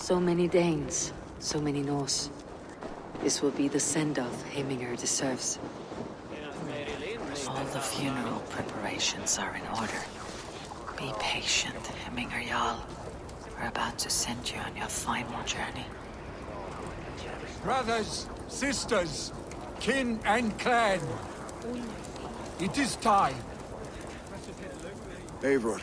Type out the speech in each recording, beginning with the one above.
So many Danes, so many Norse. This will be the send-off Heminger deserves. All the funeral preparations are in order. Be patient, Heminger Jarl. We're about to send you on your final journey. Brothers, sisters, kin and clan. It is time. Eivor,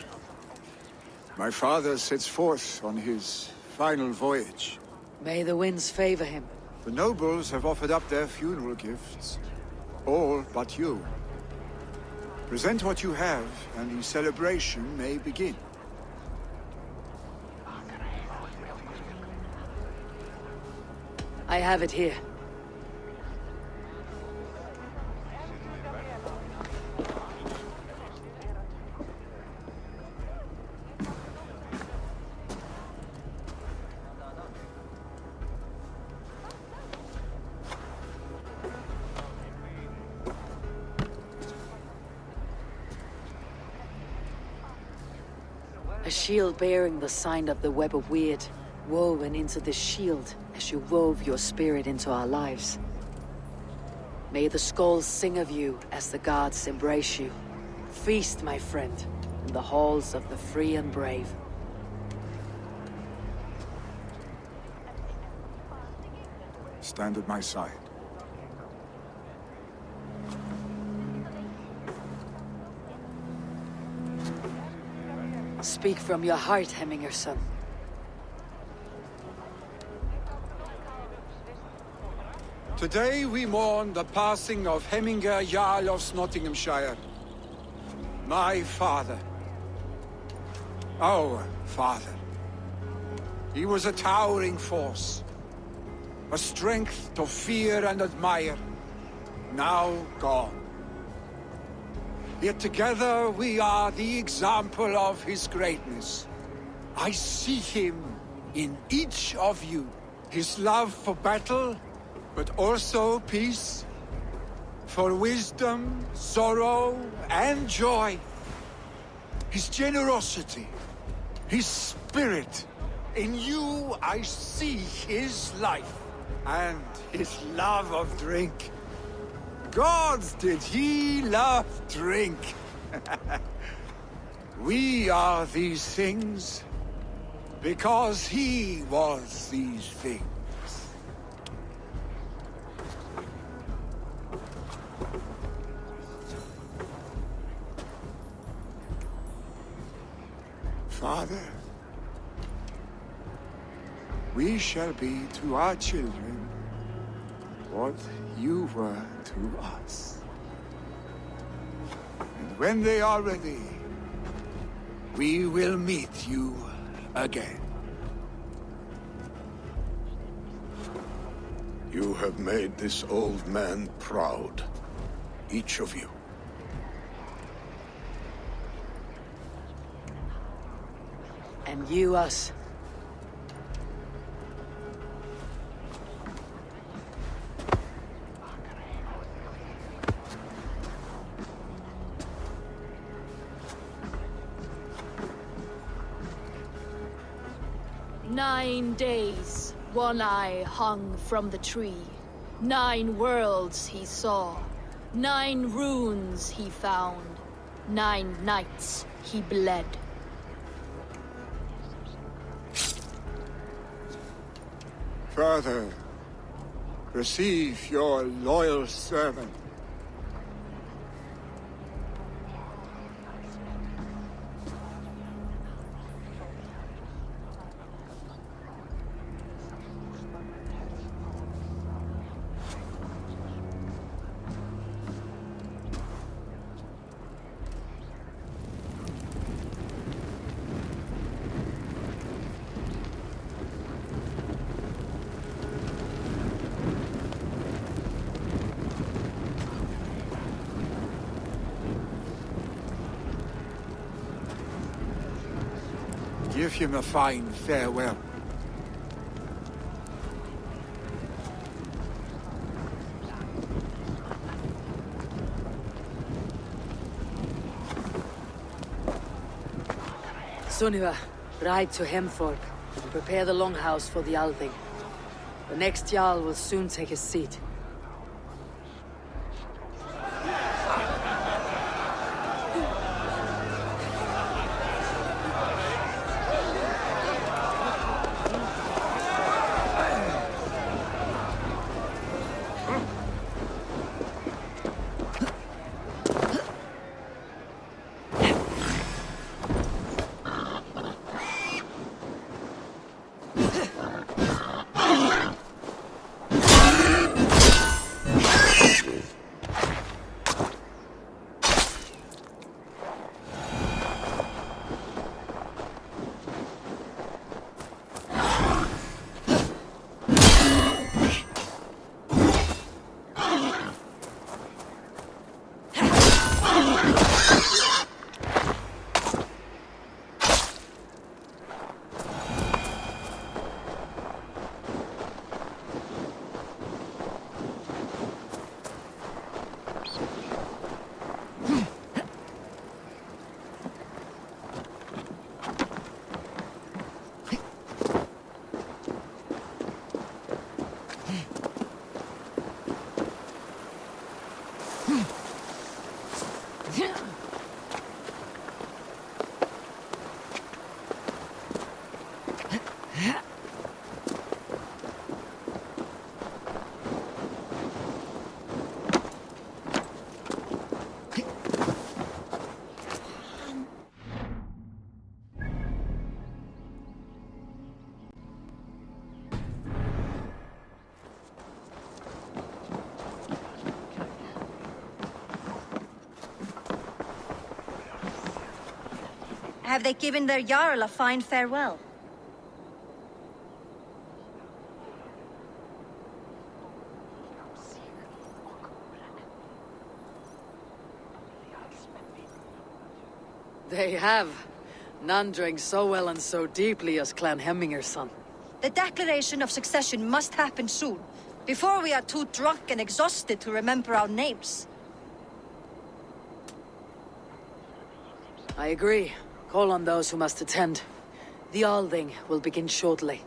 my father sets forth on his final voyage. May the winds favor him. The nobles have offered up their funeral gifts. All but you. Present what you have, and the celebration may begin. I have it here. A shield bearing the sign of the Web of Weird, woven into the shield as you wove your spirit into our lives. May the skulls sing of you as the gods embrace you. Feast, my friend, in the halls of the free and brave. Stand at my side. Speak from your heart, Heminger, son. Today we mourn the passing of Heminger Jarl of Nottinghamshire. My father. Our father. He was a towering force. A strength to fear and admire. Now gone. Yet together we are the example of his greatness. I see him in each of you. His love for battle, but also peace. For wisdom, sorrow, and joy. His generosity, his spirit. In you I see his life, and his love of drink. Gods, did he love drink! We are these things because he was these things. Father, we shall be to our children what you were to us. And when they are ready, we will meet you again. You have made this old man proud, each of you. And you us. "9 days, One Eye hung from the tree. 9 worlds he saw. 9 runes he found. 9 nights he bled. Father, receive your loyal servant. Give him a fine farewell. Sunniva, ride to Hemthorpe. and prepare the longhouse for the Althing. The next Jarl will soon take his seat. Have they given their Jarl a fine farewell? They have. None drank so well and so deeply as Clan Hemminger's son. The declaration of succession must happen soon, before we are too drunk and exhausted to remember our names. I agree. Call on those who must attend. The Althing will begin shortly.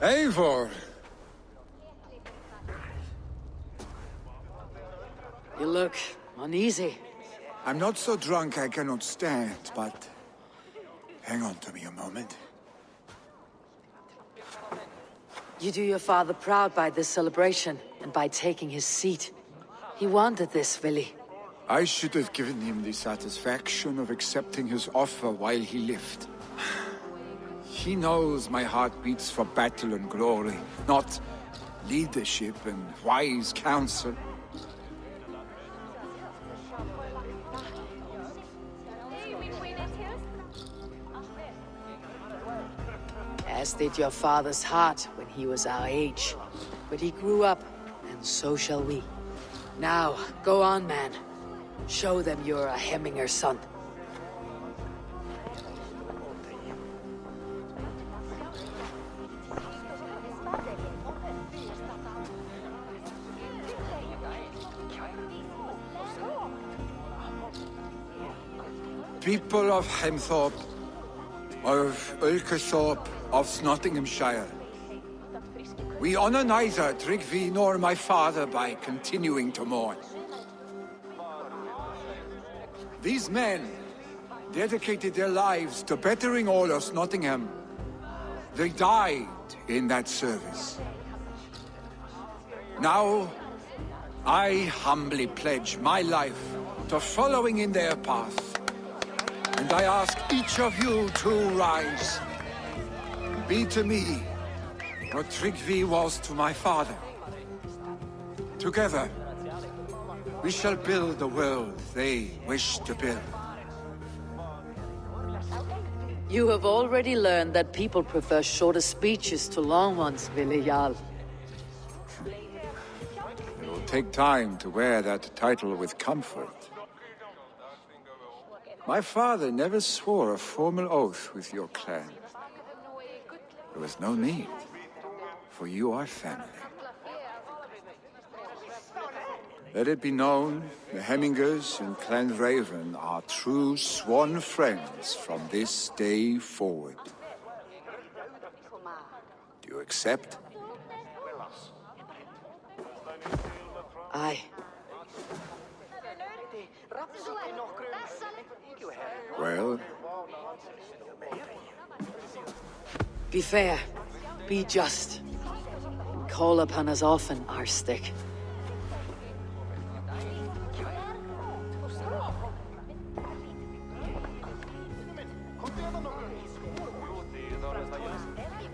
Eivor! You look uneasy. I'm not so drunk I cannot stand, but... hang on to me a moment. You do your father proud by this celebration, and by taking his seat. He wanted this, Vili. I should have given him the satisfaction of accepting his offer while he lived. He knows my heart beats for battle and glory, not leadership and wise counsel. As did your father's heart when he was our age. But he grew up, and so shall we. Now, go on, man. Show them you're a Hemminger son. People of Hemthorpe, of Ulkerthorpe, of Nottinghamshire. We honor neither Tryggvi nor my father by continuing to mourn. These men dedicated their lives to bettering all of Nottingham. They died in that service. Now, I humbly pledge my life to following in their path. And I ask each of you to rise. Be to me what Tryggvi was to my father. Together, we shall build the world they wish to build. You have already learned that people prefer shorter speeches to long ones, Vili Jarl. It will take time to wear that title with comfort. My father never swore a formal oath with your clan. There was no need, for you are family. Let it be known, the Hemmingers and Clan Raven are true sworn friends from this day forward. Do you accept? Aye. Well, Be fair. Be just. And call upon us often, Arstick.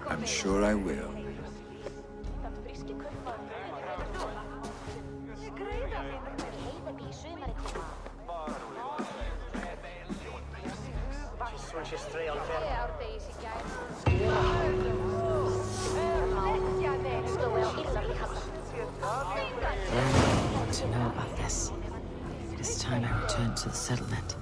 I'm sure I will. I want to know about this. It is time I return to the settlement.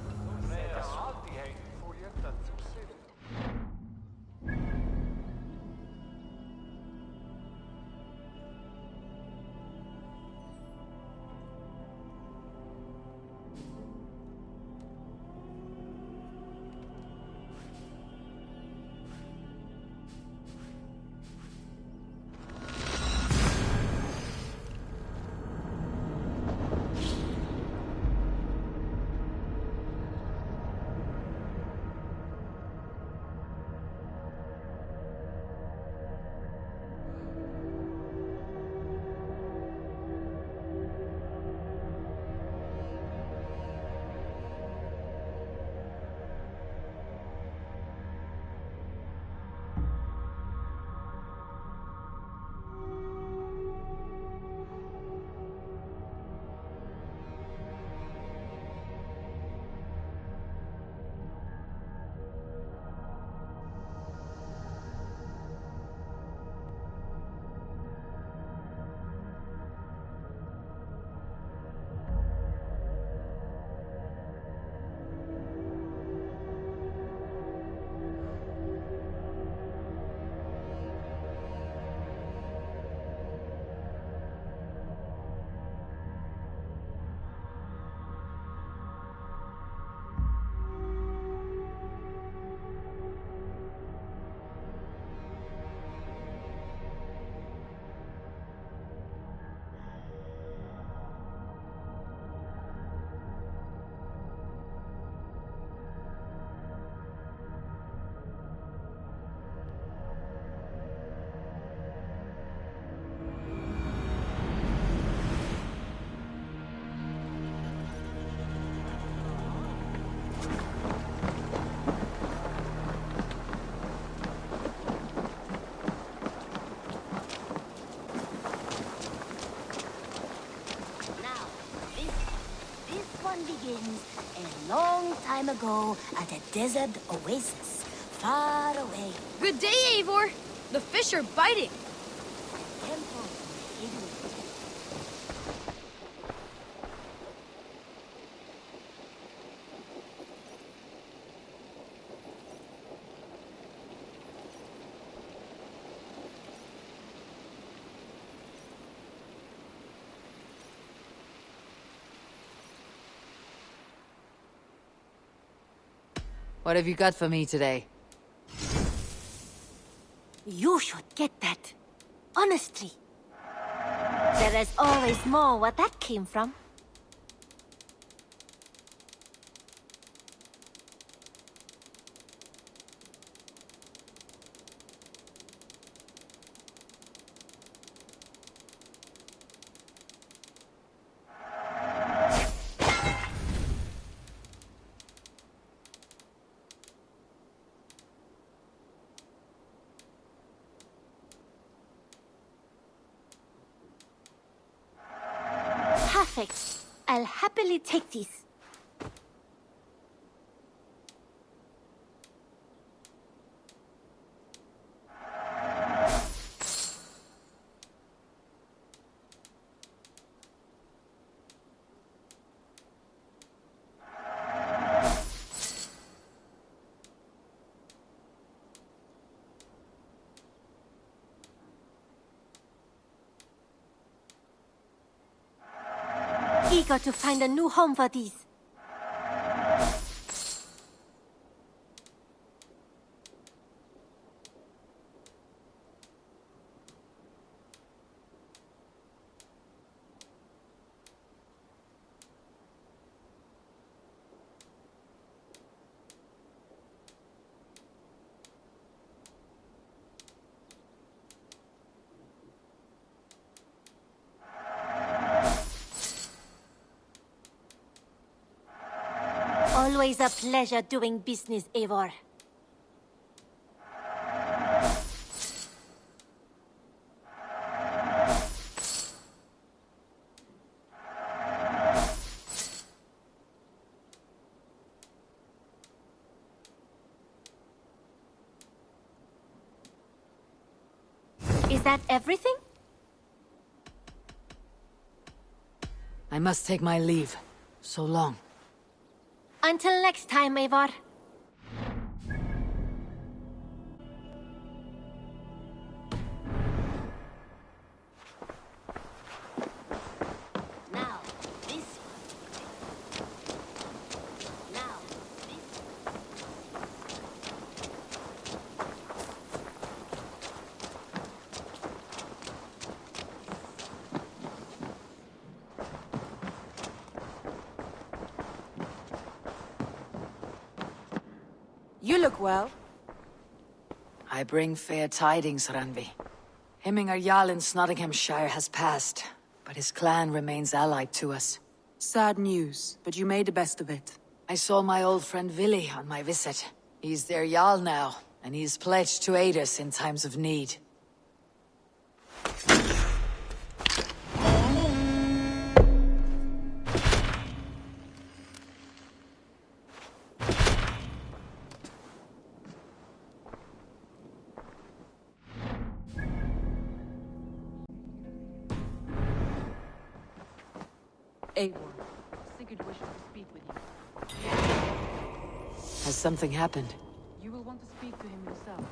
Begins a long time ago at a desert oasis, far away. Good day, Eivor. The fish are biting. Temple hidden. What have you got for me today? You should get that. Honestly. There is always more where that came from. Perfect. I'll happily take these. eager to find a new home for these. Always a pleasure doing business, Eivor. Is that everything? I must take my leave. So long. Until next time, Eivor. Now, this. Now, this. You look well. I bring fair tidings, Randvi. Hemminger Jarl in Nottinghamshire has passed, but his clan remains allied to us. Sad news, but you made the best of it. I saw my old friend Vili on my visit. He's their Jarl now, and he's pledged to aid us in times of need. Eivor, Sigurd wishes to speak with you. Has something happened? You will want to speak to him yourself.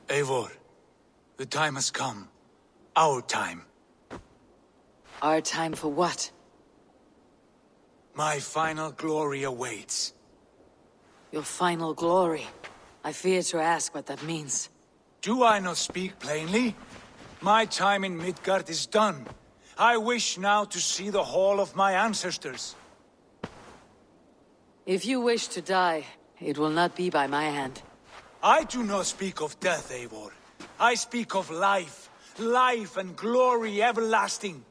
Eivor, the time has come. Our time. Our time for what? My final glory awaits. Your final glory. I fear to ask what that means. Do I not speak plainly? My time in Midgard is done. I wish now to see the hall of my ancestors. If you wish to die, it will not be by my hand. I do not speak of death, Eivor. I speak of life. Life and glory everlasting.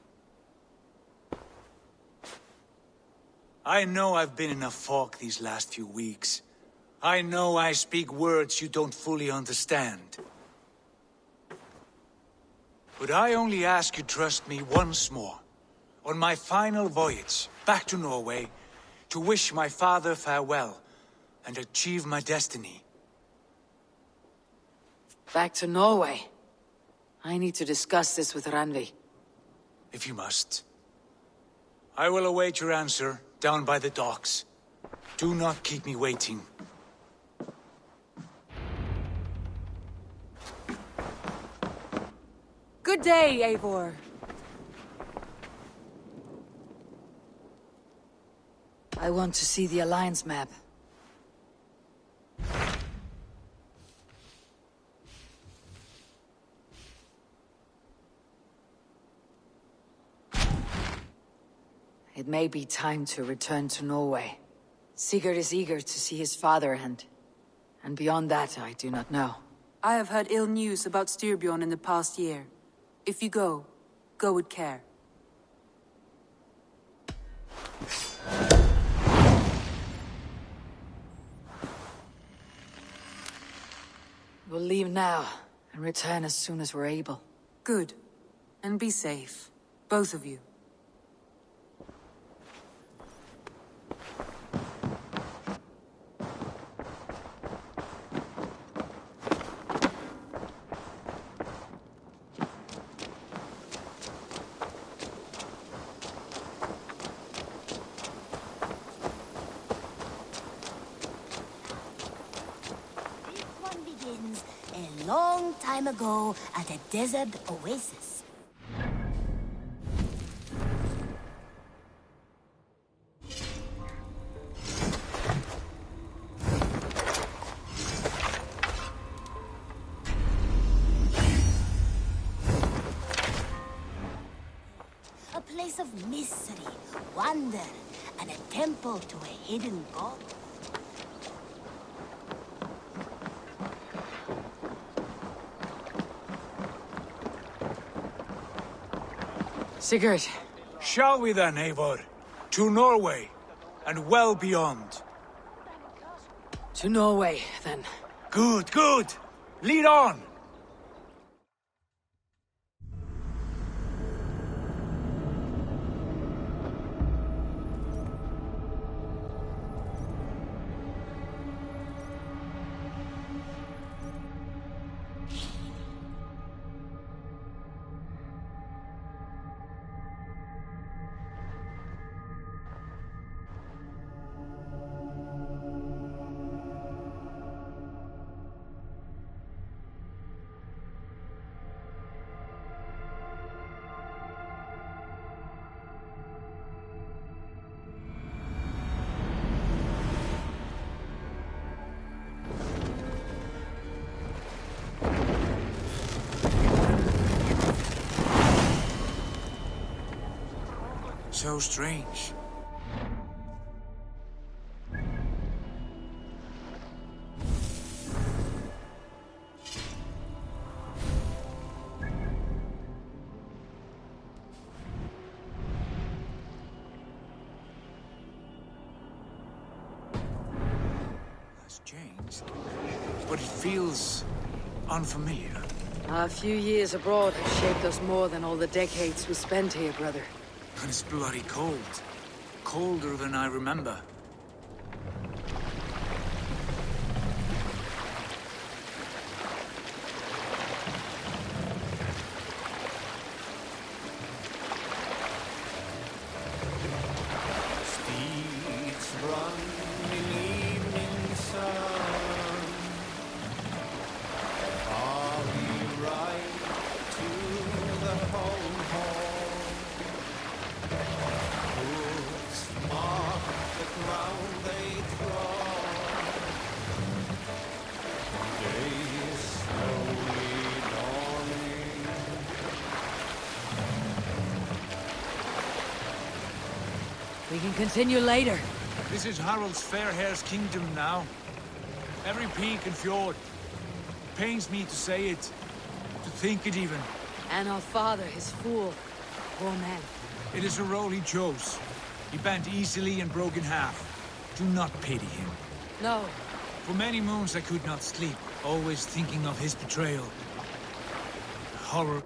I know I've been in a fog these last few weeks. I know I speak words you don't fully understand. But I only ask you trust me once more. On my final voyage, back to Norway, to wish my father farewell, and achieve my destiny. Back to Norway. I need to discuss this with Randvi. If you must. I will await your answer, down by the docks. Do not keep me waiting. Good day, Eivor. I want to see the Alliance map. It may be time to return to Norway. Sigurd is eager to see his father and beyond that I do not know. I have heard ill news about Styrbjorn in the past year. If you go with care. We'll leave now, and return as soon as we're able. Good. And be safe. Both of you. A long time ago at a desert oasis. A place of mystery, wonder, and a temple to a hidden god. Sigurd! Shall we then, Eivor? To Norway, and well beyond. To Norway, then. Good, good! Lead on! So strange. Has changed, but it feels unfamiliar. A few years abroad have shaped us more than all the decades we spent here, brother. And it's bloody cold. Colder than I remember. Steeds run in evening sun. Are we right to the home hall? Hooves mark the ground they trod. Day is slowly dawning. We can continue later. This is Harald's fair hair's kingdom now. Every peak and fjord. Pains me to say it, to think it even. And our father, his fool. Poor man. It is a role he chose. He bent easily and broke in half. Do not pity him. No. For many moons I could not sleep, always thinking of his betrayal. The horror.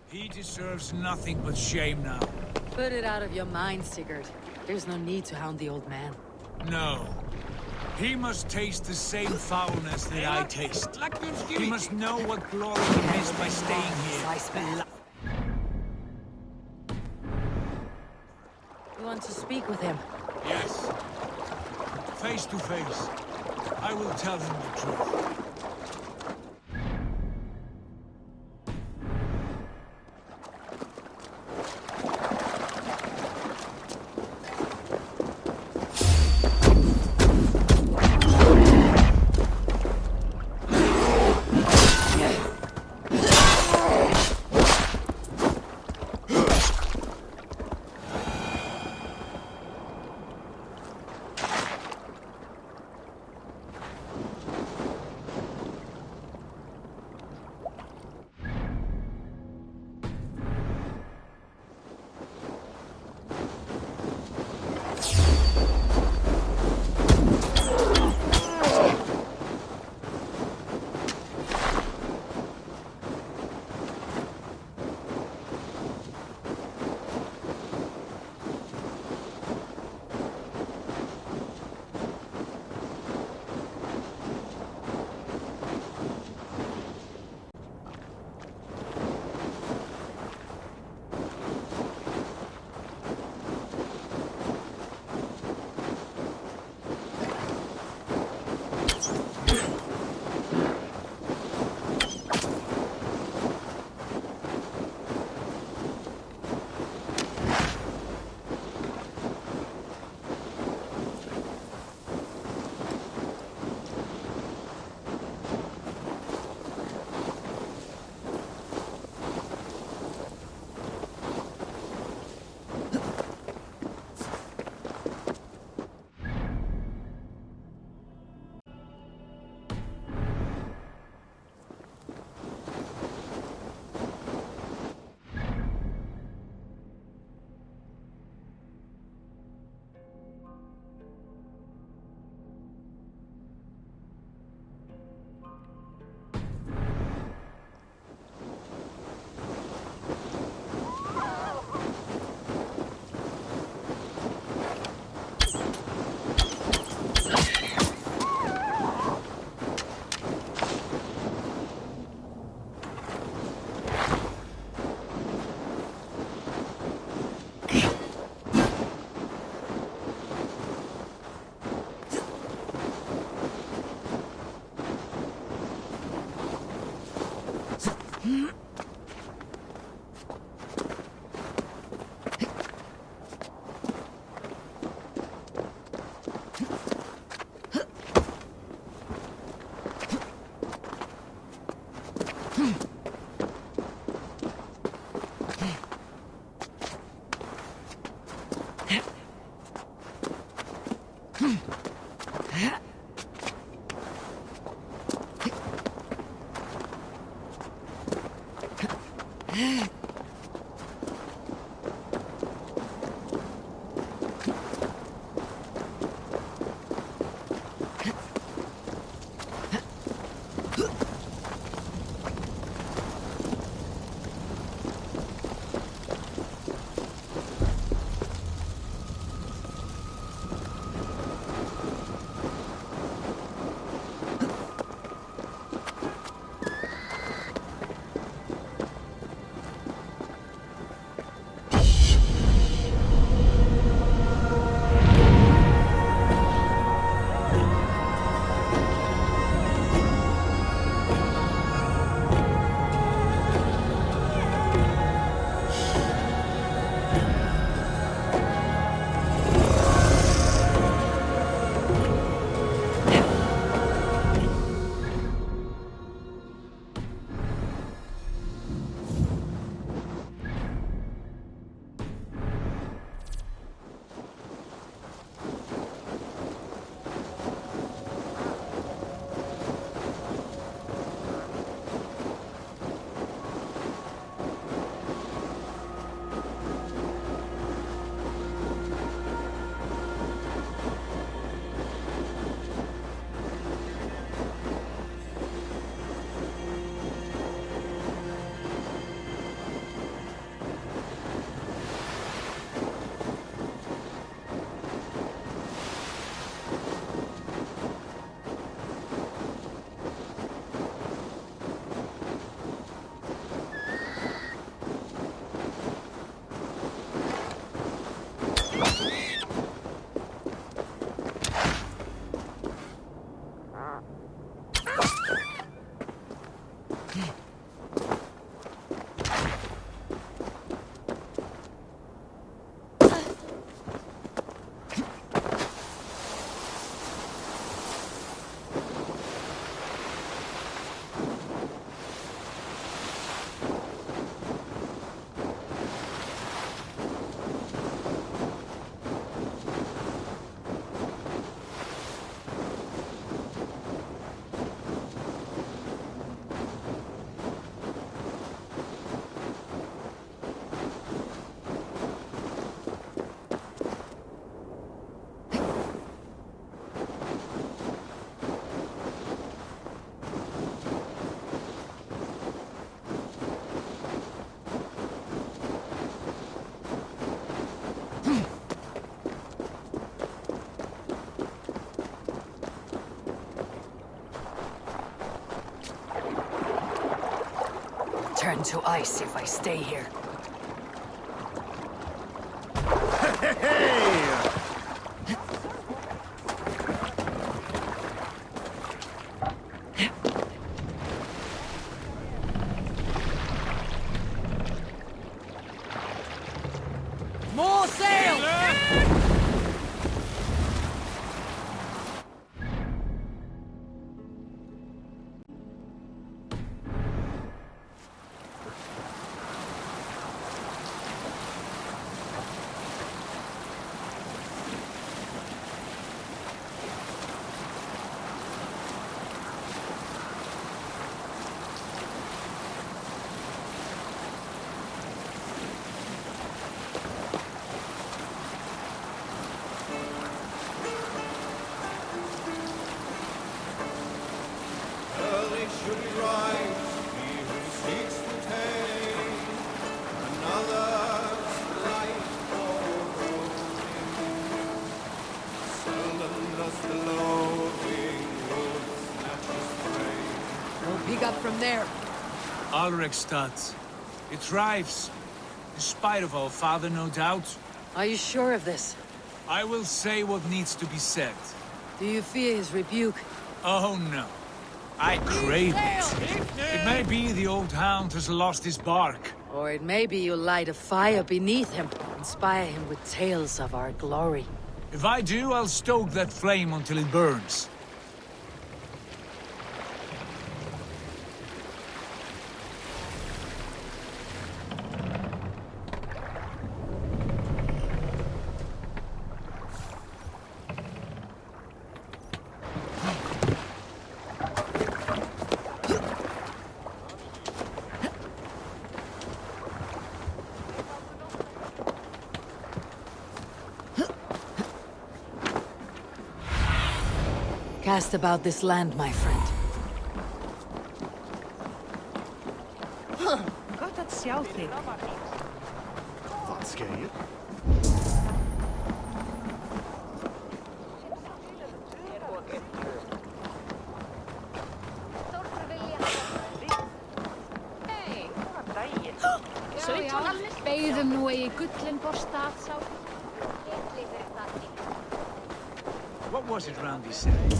He deserves nothing but shame now. Put it out of your mind, Sigurd. There's no need to hound the old man. No. He must taste the same foulness that I taste. He must know what glory he has by staying here. We want to speak with him. Yes. Face to face. I will tell him the truth. turn to ice if I stay here. More sail! Early should he rise, he who seeks to tame another's life foreboding. Seldom does the loathing wood snatch his prey. We'll pick up from there. Alrekstad. It thrives. In spite of our father, no doubt. Are you sure of this? I will say what needs to be said. Do you fear his rebuke? Oh no. I crave it. It may be the old hound has lost his bark. Or it may be you'll light a fire beneath him, inspire him with tales of our glory. If I do, I'll stoke that flame until it burns. Cast about this land, my friend. Gott att sjá þig. Vad ska jag? Beigðum nú eigi gullin borstað sá. What was it Randy said?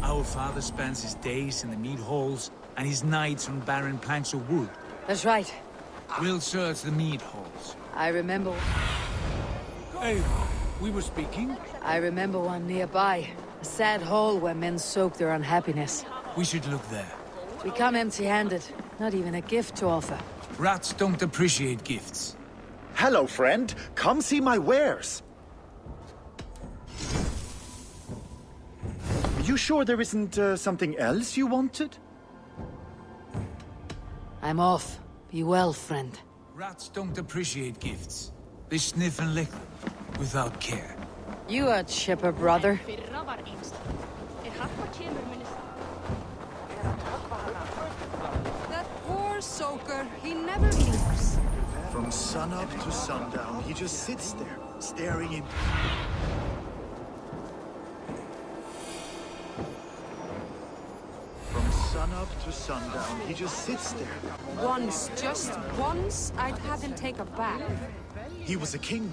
Our father spends his days in the mead halls and his nights on barren planks of wood. That's right. We'll search the mead halls. I remember... Hey, we were speaking. I remember one nearby. A sad hole where men soak their unhappiness. We should look there. We come empty-handed. Not even a gift to offer. Rats don't appreciate gifts. Hello, friend. Come see my wares. You sure there isn't something else you wanted? I'm off. Be well, friend. Rats don't appreciate gifts. They sniff and lick them, without care. You a chipper, brother. That poor soaker, he never leaves. From sunup to sundown, he just sits there, staring in... From sunup to sundown, he just sits there. Once, just once, I'd have him take a bath. He was a king.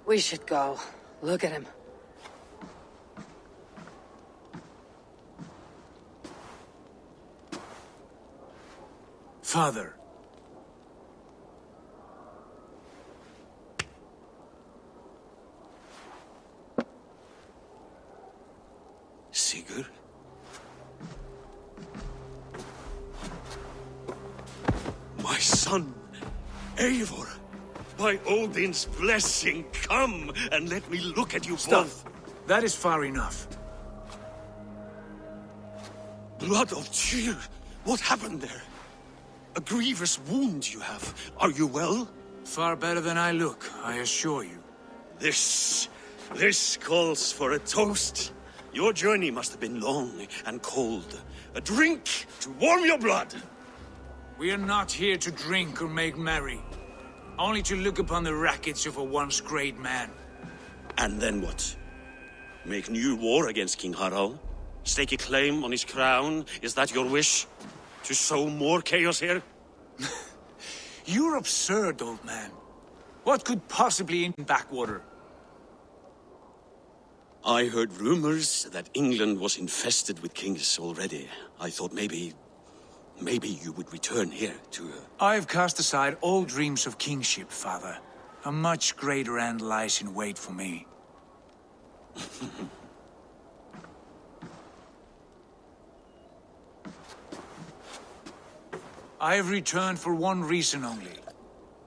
We should go. Look at him. Father. Sigurd? My son, Eivor! By Odin's blessing, come and let me look at you both. That is far enough. Blood of Tyr! What happened there? A grievous wound you have. Are you well? Far better than I look, I assure you. This calls for a toast. Your journey must have been long and cold. A drink to warm your blood. We are not here to drink or make merry. Only to look upon the rackets of a once great man. And then what? Make new war against King Harald? Stake a claim on his crown? Is that your wish? To sow more chaos here? You're absurd, old man. What could possibly in backwater? I heard rumors that England was infested with kings already. I thought maybe you would return here to... I've cast aside all dreams of kingship, father. A much greater end lies in wait for me. I have returned for one reason only.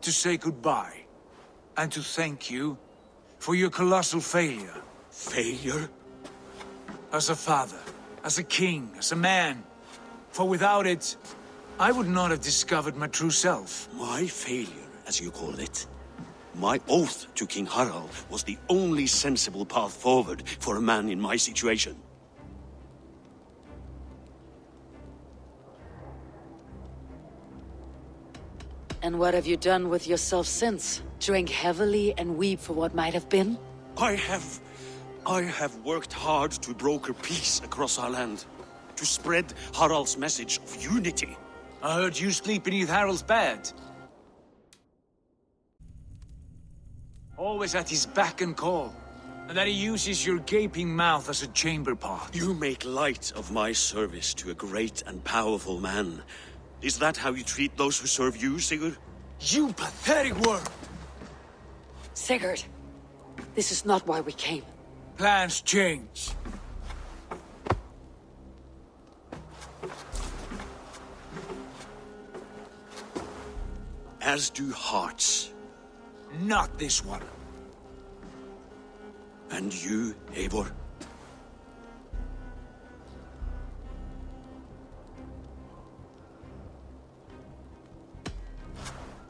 To say goodbye. And to thank you for your colossal failure. Failure? As a father, as a king, as a man. For without it, I would not have discovered my true self. My failure, as you call it. My oath to King Harald was the only sensible path forward for a man in my situation. And what have you done with yourself since? Drink heavily and weep for what might have been? I have worked hard to broker peace across our land. To spread Harald's message of unity. I heard you sleep beneath Harald's bed. Always at his beck and call. And that he uses your gaping mouth as a chamber pot. You make light of my service to a great and powerful man. Is that how you treat those who serve you, Sigurd? You pathetic worm! Sigurd, this is not why we came. Plans change. As do hearts. Not this one. And you, Eivor?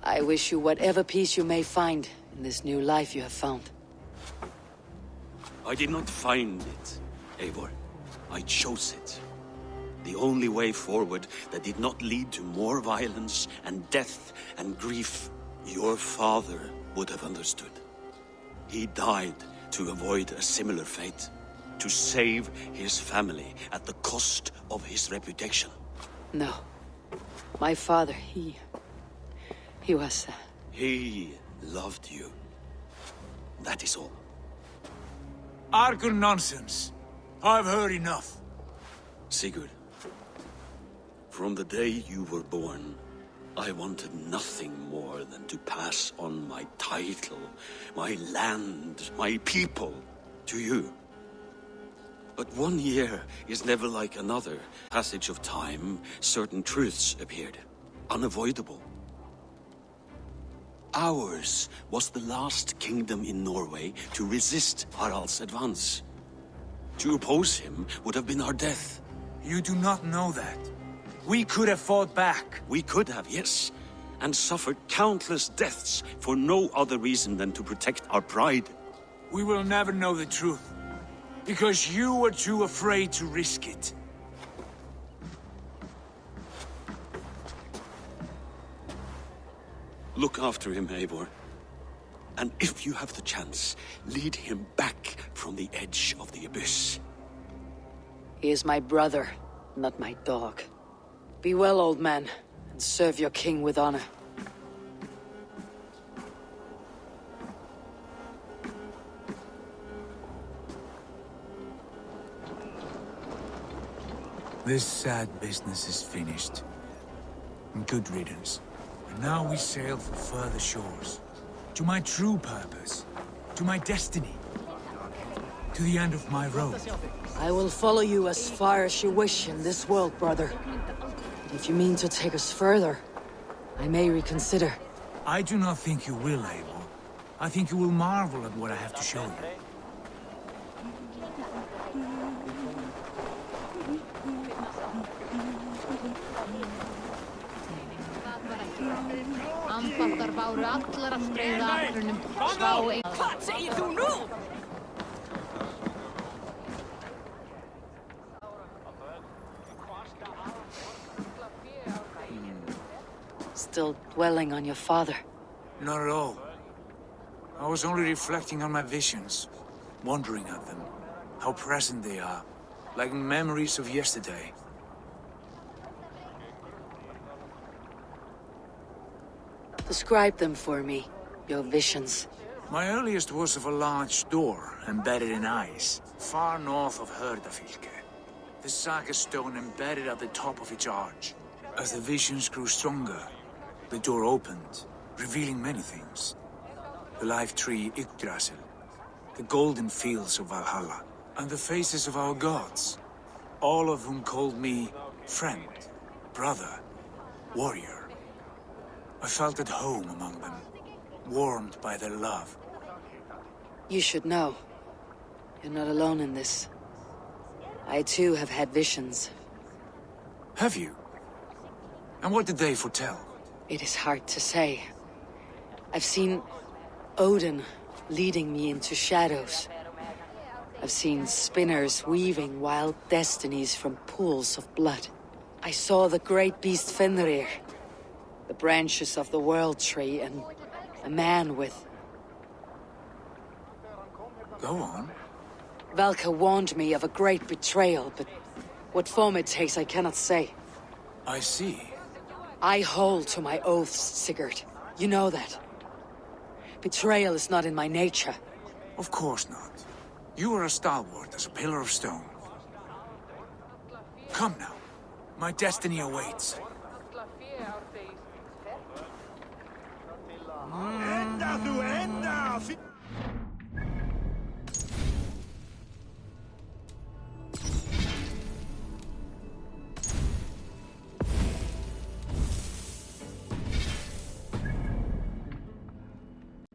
I wish you whatever peace you may find in this new life you have found. I did not find it, Eivor. I chose it. The only way forward that did not lead to more violence and death and grief. Your father would have understood. He died to avoid a similar fate. To save his family at the cost of his reputation. No. My father, he was... He loved you. That is all. Argon nonsense. I've heard enough. Sigurd, from the day you were born, I wanted nothing more than to pass on my title, my land, my people, to you. But 1 year is never like another. Passage of time, certain truths appeared, unavoidable. Ours was the last kingdom in Norway to resist Harald's advance. To oppose him would have been our death. You do not know that. We could have fought back. We could have, yes. And suffered countless deaths for no other reason than to protect our pride. We will never know the truth. Because you were too afraid to risk it. Look after him, Eivor. And if you have the chance, lead him back from the edge of the abyss. He is my brother, not my dog. Be well, old man, and serve your king with honor. This sad business is finished. Good riddance. And now we sail for further shores. To my true purpose. To my destiny. To the end of my road. I will follow you as far as you wish in this world, brother. But if you mean to take us further, I may reconsider. I do not think you will, Eivor. I think you will marvel at what I have to show you. Still dwelling on your father. Not at all. I was only reflecting on my visions, wondering at them, how present they are, like memories of yesterday. Describe them for me, your visions. My earliest was of a large door embedded in ice, far north of Herdafylke. The saga stone embedded at the top of its arch. As the visions grew stronger, the door opened, revealing many things. The life tree Yggdrasil, the golden fields of Valhalla, and the faces of our gods, all of whom called me friend, brother, warrior. I felt at home among them, warmed by their love. You should know. You're not alone in this. I too have had visions. Have you? And what did they foretell? It is hard to say. I've seen Odin leading me into shadows. I've seen spinners weaving wild destinies from pools of blood. I saw the great beast Fenrir, the branches of the World Tree, and a man with... Go on. Valka warned me of a great betrayal, but what form it takes I cannot say. I see. I hold to my oaths, Sigurd. You know that. Betrayal is not in my nature. Of course not. You are a stalwart as a pillar of stone. Come now. My destiny awaits.